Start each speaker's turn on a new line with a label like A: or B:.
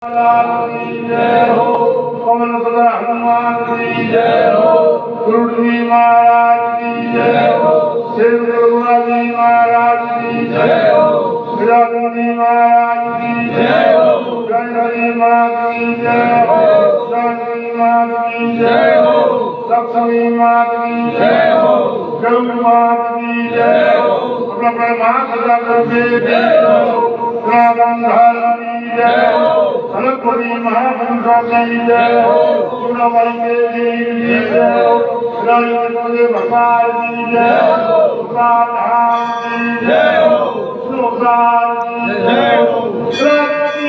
A: महाराज की जय हो। पवन सुत हनुमान की जय हो। गुरु जी महाराज की जय हो। श्री गुरु जी महाराज की जय हो। विराट जी महाराज की जय हो। गणपति माता की जय हो। जानकी माता की जय हो। लक्ष्मी माता की जय हो। गरुड़ माता की जय हो। परमात्मा की जय हो। रामधार की जय हो। अलगपुरी महापुरुषों की जय हो। चूड़ामणि देवी की जय हो। राजपुरी भगवान की जय हो। धाम की जय हो। सुखदार की जय हो।
B: जय